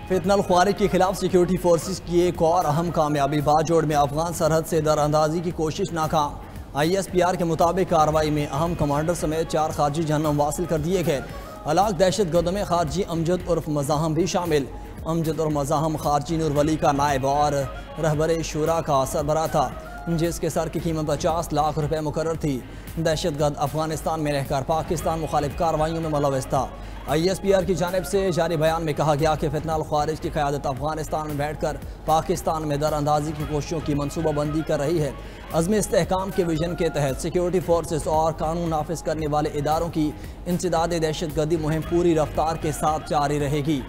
फितनल ख्वारिज के खिलाफ security forces की एक और अहम कामयाबी। बाजोड़ में अफगान सरहद से दरअंदाजी की कोशिश नाकाम। ISPR के मुताबिक कार्रवाई में अहम कमांडर समेत 4 खारजी जहन्नुम वासिल कर दिए गए। हलाक दहशत गर्दों में खारजी अमजद उर्फ मज़ाहम भी शामिल। अमजद और मज़ाहम खारजी नूर वली का नायब और रहबर शुरा का सरबराह था, जिसके सर की कीमत 50 लाख रुपए मुकर्रर थी। दहशत गर्द अफगानिस्तान में रहकर पाकिस्तान मुखालिफ कार्रवाइयों में मुलव्वस था। ISPR की जानिब से जारी बयान में कहा गया कि फितनल ख्वारिज की क़यादत अफगानिस्तान में बैठ कर पाकिस्तान में दरअंदाजी की कोशिशों की मनसूबाबंदी कर रही है। अज़्म इस्तेहकाम के विजन के तहत सिक्योरिटी फोर्सेस और कानून नाफिज करने वाले इदारों की इंसदाद दहशत गर्दी मुहिम पूरी रफ्तार के साथ जारी रहेगी।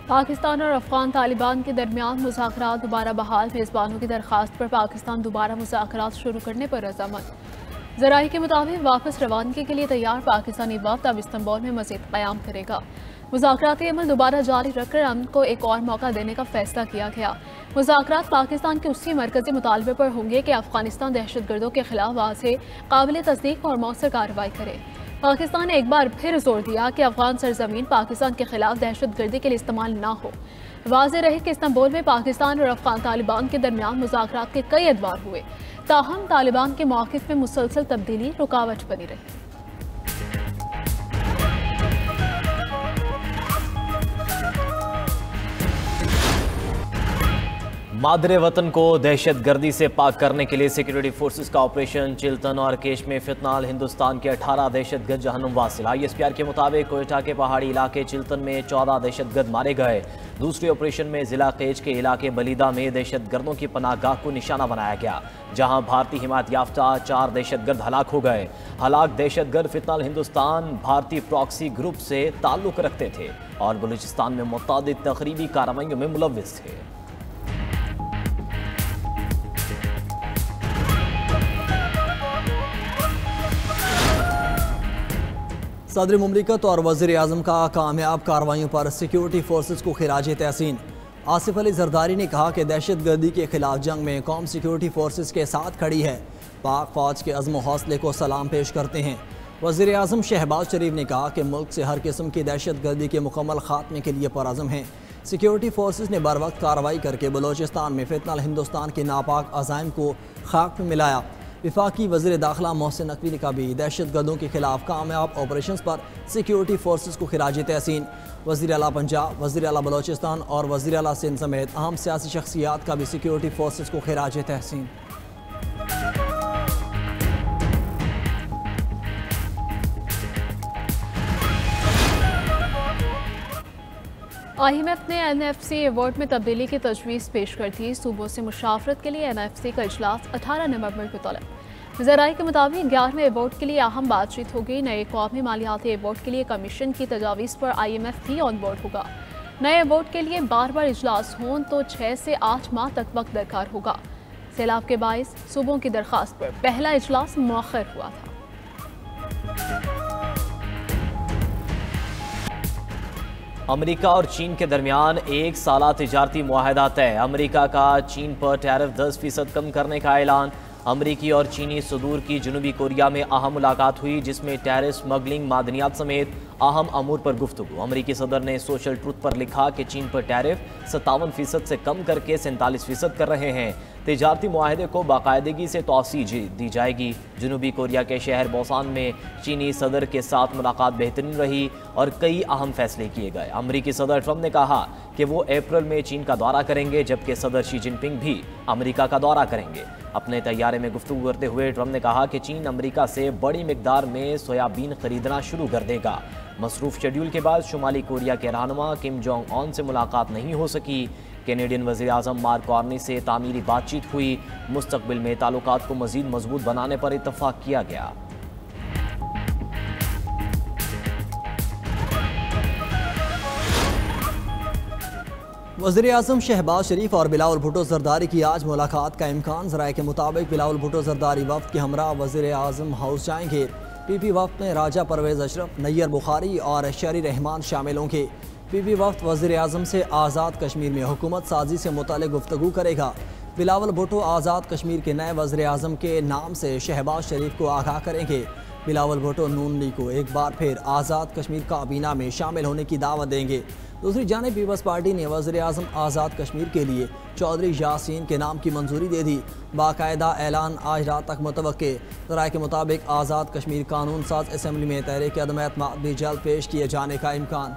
पाकिस्तान और अफगान तालिबान के दरमियान मुज़ाकरात दोबारा बहाल। मेज़बानों की दरख्वास्त पर पाकिस्तान दोबारा मुज़ाकरात शुरू करने पर रज़ामंद। ज़राए के मुताबिक वापस रवानगी के लिए तैयार पाकिस्तानी वफ़द अब इस्तांबुल में मज़ीद क़याम करेगा। मुज़ाकराती अमल दोबारा जारी रखकर अमन को एक और मौका देने का फैसला किया गया। मुज़ाकरात पाकिस्तान के उसी मरकज़ी मुतालबे पर होंगे कि अफगानिस्तान दहशत गर्दों के खिलाफ वाज़ेह, काबिल तस्दीक और मौसर कार्रवाई करे। पाकिस्तान ने एक बार फिर जोर दिया कि अफगान सरजमीन पाकिस्तान के खिलाफ दहशत गर्दी के लिए इस्तेमाल ना हो। वाज़ेह रहे कि इस्तांबुल में पाकिस्तान और अफगान तालिबान के दरमियान मुज़ाकरात के कई अदवार हुए, ताहम तालिबान के मौक़िफ़ में मुसलसल तब्दीली रुकावट बनी रही। मादरे वतन को दहशत गर्दी से पाक करने के लिए सिक्योरिटी फोर्सेस का ऑपरेशन चिल्तन और केश में फितनाल हिंदुस्तान के 18 दहशतगर्द जहन्नुम वासिल। ISPR के मुताबिक कोयटा के पहाड़ी इलाके चिल्तन में 14 दहशतगर्द मारे गए। दूसरे ऑपरेशन में जिला केज के इलाके बलीदा में दहशतगर्दों की पनाहगाह को निशाना बनाया गया, जहां भारतीय हिमायत याफ्ता 4 दहशतगर्द हलाक हो गए। हलाक दहशतगर्द फितनाल हिंदुस्तान भारतीय प्रॉक्सी ग्रुप से ताल्लुक रखते थे और बलूचिस्तान में मुतअद्दिद तखरीबी कार्रवाइयों में मुलव्विस थे। सदर मुमलिकत और वज़ीर आज़म का कामयाब कार्रवाइयों पर सिक्योरिटी फोर्सेस को खिराज तहसीन। आसिफ अली जरदारी ने कहा कि दहशत गर्दी के खिलाफ जंग में कौम सिक्योरिटी फोर्सेस के साथ खड़ी है। पाक फौज के अज़्म हौसले को सलाम पेश करते हैं। वज़ीर आज़म शहबाज शरीफ ने कहा कि मुल्क से हर किस्म की दहशत गर्दी के मुकम्मल खात्मे के लिए पुरअज़्म हैं। सिक्योरिटी फोर्सेस ने बर वक्त कार्रवाई करके बलूचिस्तान में फितनल हिंदुस्तान के नापाक अज़ाइम को खाक में मिलाया। विफाकी वज़ीर दाखिला मोहसिन नकवी ने कहा भी दहशत गर्दों के खिलाफ कामयाब ऑपरेशन पर सिक्योरिटी फोर्सेस को खिराज तहसीन। वज़ीर आला पंजाब, वज़ीर आला बलूचिस्तान और वज़ीर आला सिंध समेत अहम सियासी शख्सियात का भी सिक्योरिटी फोर्सेस को खिराज तहसीन। IMF ने NFC अवार्ड में तब्दीली की तजवीज़ पेश कर दी। सूबों से मुशावरत के लिए NFC का इजलास 18 नवंबर को तलब। ज़राए के मुताबिक 11वें अवार्ड के लिए अहम बातचीत होगी। नए कौमी मालियाती अवार्ड के लिए कमीशन की तजावीज़ पर IMF भी ऑन बोर्ड होगा। नए अवार्ड के लिए बार इजलास हों तो 6 से 8 माह तक वक्त दरकार होगा। सैलाब के बाइस सूबों की दरख्वास्त पर पहला इजलास मौखर हुआ था। अमेरिका और चीन के दरमियान 1 साला तिजारती मुआहदा तय। अमेरिका का चीन पर टैरिफ 10% कम करने का ऐलान। अमरीकी और चीनी सदूर की जनूबी कोरिया में अहम मुलाकात हुई, जिसमें टैरिफ, स्मगलिंग, मादनियात समेत अहम अमूर पर गुफ्तगू। अमरीकी सदर ने सोशल ट्रूथ पर लिखा कि चीन पर टैरिफ 57% से कम करके 47% कर रहे हैं। तिजारती मुआहदे को बाकायदगी से तोसी दी जाएगी। जनूबी कोरिया के शहर बोसान में चीनी सदर के साथ मुलाकात बेहतरीन रही और कई अहम फैसले किए गए। अमरीकी सदर ट्रंप ने कहा कि वो अप्रैल में चीन का दौरा करेंगे, जबकि सदर शी जिनपिंग भी अमेरिका का दौरा करेंगे। अपने तैयारे में गुफ्तगू करते हुए ट्रंप ने कहा कि चीन अमेरिका से बड़ी मिकदार में सोयाबीन खरीदना शुरू कर देगा। मसरूफ शेड्यूल के बाद शुमाली कोरिया के रहनुमा किम जोंग ऑन से मुलाकात नहीं हो सकी। कैनेडियन वज़ीर आज़म मार्क कार्नी से तामीरी बातचीत हुई। मुस्तक़बिल में ताल्लुकात को मज़ीद मजबूत बनाने पर इत्तफ़ाक़ किया गया। वज़ीर आज़म शहबाज शरीफ और बिलावल भुट्टो ज़रदारी की आज मुलाकात का इम्कान। ज़राए के मुताबिक बिलावल भुट्टो ज़रदारी वफ़द के हमरा वज़ीर आज़म हाउस जाएंगे। PP वफ़द में राजा परवेज़ अशरफ, नैयर बुखारी और शरी रहमान शामिल होंगे। PP वफ़द वज़ीर आज़म से आज़ाद कश्मीर में हुकूमत साजी से मुताल्लिक़ गुफ्तगू करेगा। बिलावल भुट्टो आज़ाद कश्मीर के नए वज़ीर आज़म के नाम से शहबाज शरीफ को आगाह करेंगे। बिलावल भुट्टो नून लीग को एक बार फिर आज़ाद कश्मीर काबीना में शामिल होने की दावत देंगे। दूसरी जानिब पीपल्स पार्टी ने वज़ीर आज़म आज़ाद कश्मीर के लिए चौधरी यासीन के नाम की मंजूरी दे दी। बाकायदा ऐलान आज रात तक मुतवक्के। ज़राए के मुताबिक आज़ाद कश्मीर कानून साज असम्बली में तहरीक अदम एतमाद भी जल्द पेश किए जाने का इम्कान।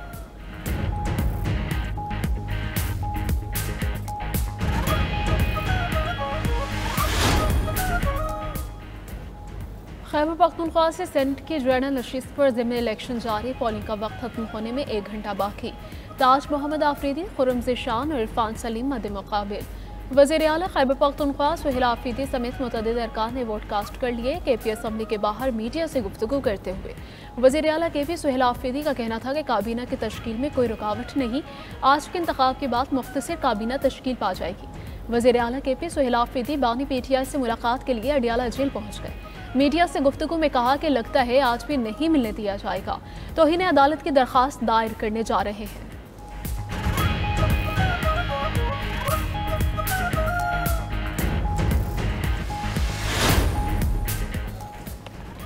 खैबर पख्तूनख्वा से सेनेट की जनरल नशिस्त पर ज़िमनी इलेक्शन जारी। पोलिंग का वक्त खत्म होने में 1 घंटा बाकी। ताज मोहम्मद आफरीदी, खुर्रम ज़िशान और इरफान सलीम मद्दे मुकाबिल। वज़ीर आला खैबर पख्तूनख्वा सुहेल आफरीदी समेत मुतअद्दिद अरकान ने वोट कास्ट कर लिए। KP असम्बली के बाहर मीडिया से गुफ्तगू करते हुए वज़ीर आला KP सुहेल आफरीदी का कहना था कि काबीना की तश्कील में कोई रुकावट नहीं, आज के इंतखाब के बाद मुख्तसर काबीना तश्कील पा जाएगी। वज़ीर आला KP सुहेल आफरीदी बानी PTI से मुलाकात के लिए अडियाला जेल पहुँच गए। मीडिया से गुफ्तगू में कहा कि लगता है आज भी नहीं मिलने दिया जाएगा, तौहीन अदालत की दरख्वास्त दायर करने जा रहे हैं।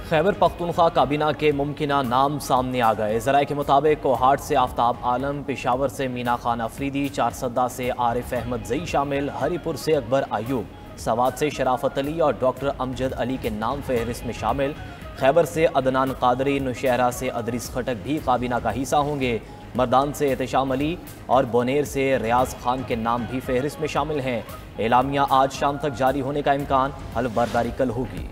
खैबर पख्तूनख्वा काबीना के मुमकिना नाम सामने आ गए। ज़राए के मुताबिक कोहाट से आफ्ताब आलम, पेशावर से मीना खान अफरीदी, चारसद्दा से आरिफ अहमद जई शामिल, हरीपुर से अकबर आयूब, सवात से शराफत अली और डॉक्टर अमजद अली के नाम फहरिस्त में शामिल। खैबर से अदनान कादरी, नौशहरा से अदरीस खटक भी काबीना का हिस्सा होंगे। मर्दान से एहतशाम अली और बोनेर से रियाज खान के नाम भी फहरिस्त में शामिल हैं। एलामिया आज शाम तक जारी होने का इम्कान, हल्फ बर्दारी कल होगी।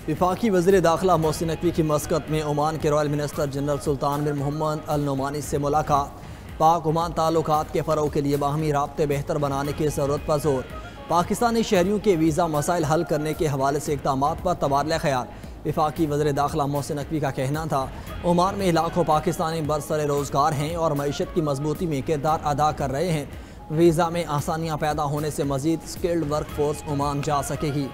वफाकी वज़ीर दाखिला मोहसिन नकवी की मस्कत में ओमान के रॉयल मिनिस्टर जनरल सुल्तान बिन मोहम्मद अल नोमानी से मुलाकात। पाक ओमान ताल्लुकात के फ़रोग़ के लिए बाहमी राब्ते बेहतर बनाने की ज़रूरत पर जोर। पाकिस्तानी शहरियों के वीज़ा मसाइल हल करने के हवाले से इक़दामात पर तबादला ख़याल। वफाकी वज़ीर दाखिला मोहसिन नकवी का कहना था ओमान में लाखों पाकिस्तानी बरसर रोज़गार हैं और मईशत की मजबूती में किरदार अदा कर रहे हैं। वीज़ा में आसानियाँ पैदा होने से मज़ीद स्किल्ड वर्क फोर्स ओमान जा सकेगी।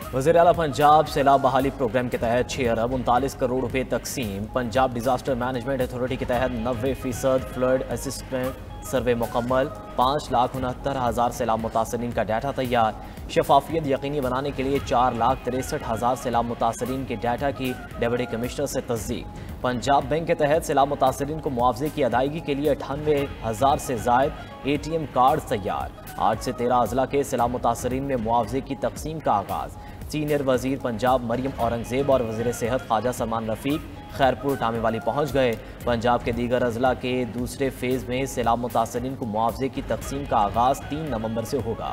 वज़ीर आला पंजाब सैलाब बहाली प्रोग्राम के तहत 6 अरब 39 करोड़ रुपए तकसीम। पंजाब डिजास्टर मैनेजमेंट अथॉरिटी के तहत 90% फ्लड असिस्टेंट सर्वे मुकम्मल। 5,69,000 सैलाब मुतासरीन का डाटा तैयार। शफाफियत यकीनी बनाने के लिए 4,63,000 सैलाब मुतासरीन के डाटा की डिप्टी कमिश्नर से तस्दीक। पंजाब बैंक के तहत सैलाब मुतासरीन को मुआवजे की अदायगी के लिए 98,000 से ज़ायद ATM कार्ड तैयार। आज से 13 अजला के सैलाब मुतासरीन में मुआवजे की तकसीम का आगाज़। सीनियर वजीर पंजाब मरियम औरंगजेब और वजीर सेहत ख्वाजा सलमान रफीक खैरपुर टामेवाली पहुँच गए। पंजाब के दीगर अजला के दूसरे फेज़ में सैलाब मुतासरीन को मुआवजे की तकसीम का आगाज़ 3 नवंबर से होगा।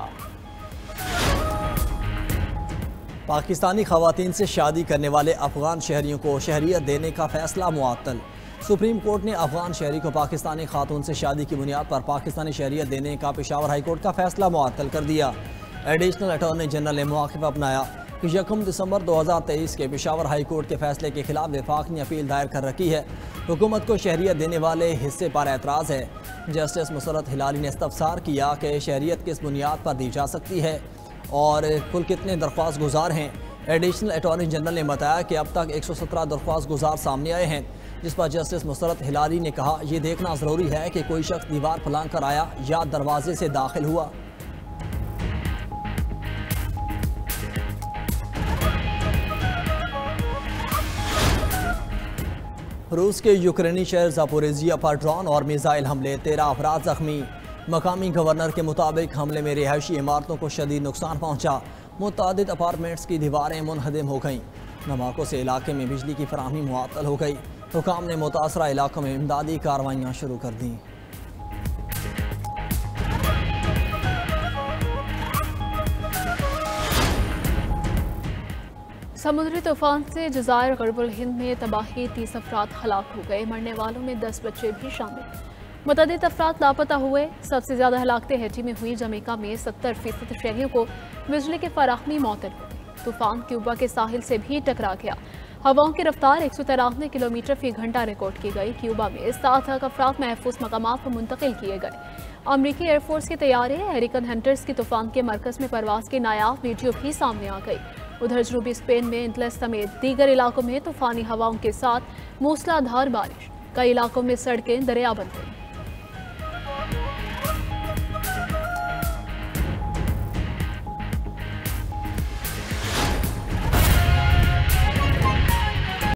पाकिस्तानी खवातीन से शादी करने वाले अफगान शहरियों को शहरियत देने का फैसला मुअत्तल। सुप्रीम कोर्ट ने अफगान शहरी को पाकिस्तानी खातून से शादी की बुनियाद पर पाकिस्तानी शहरियत देने का पेशावर हाई कोर्ट का फैसला मुअत्तल कर दिया। एडिशनल अटॉर्नी जनरल ने मौक़िफ़ अपनाया कि 1 दिसंबर 2023 के पेशावर हाई कोर्ट के फैसले के खिलाफ वफाक ने अपील दायर कर रखी है। हुकूमत को शहरियत देने वाले हिस्से पर एतराज़ है। जस्टिस मुसरत हिलाली ने इस्तफसार किया कि शहरियत किस बुनियाद पर दी जा सकती है और कुल कितने दरख्वास्त गुजार हैं। एडिशनल अटॉर्नी जनरल ने बताया कि अब तक 117 दरख्वास्त गुजार सामने आए हैं, जिस पर जस्टिस मुसरत हिलाली ने कहा यह देखना ज़रूरी है कि कोई शख्स दीवार फलांग कर आया या दरवाजे से दाखिल हुआ। रूस के यूक्रेनी शहर ज़ापोरिज़िया पर ड्रोन और मिसाइल हमले, 13 अफराद जख्मी। मकामी गवर्नर के मुताबिक हमले में रिहायशी इमारतों को शदीद नुकसान पहुँचा। मुतादिद अपार्टमेंट्स की दीवारें मुनहदम हो गईं। धमाकों से इलाके में बिजली की फराहमी मुअत्तल हो गई। हुकाम ने मुतासरा इलाकों में इमदादी कार्रवाइयाँ शुरू कर दी। समुद्री तूफान से जज़ायर गरबुल हिंद में तबाही, 30 अफराद हलाक हो गए। मरने वालों में 10 बच्चे भी शामिल। मुतअद्दिद अफराद लापता हुए। सबसे ज़्यादा हलाकतें हैटी में हुई। जमैका में 70% शहरियों को बिजली की फराहमी मुअत्तल हो गई। तूफान क्यूबा के साहिल से भी टकरा गया। हवाओं की रफ्तार 193 किलोमीटर फी घंटा रिकॉर्ड की गई। क्यूबा में 7 अफराद महफूज मकामात पर मुंतकिल किए गए। अमरीकी एयरफोर्स के तैयारे हरिकन हंटर्स की तूफान के मरकज़ में परवाज की नायाब वीडियो भी सामने आ गई। उधर जनूबी स्पेन में इंतलस समेत दीगर इलाकों में तूफानी हवाओं के साथ मूसलाधार बारिश, कई इलाकों में सड़कें दरिया बन गई।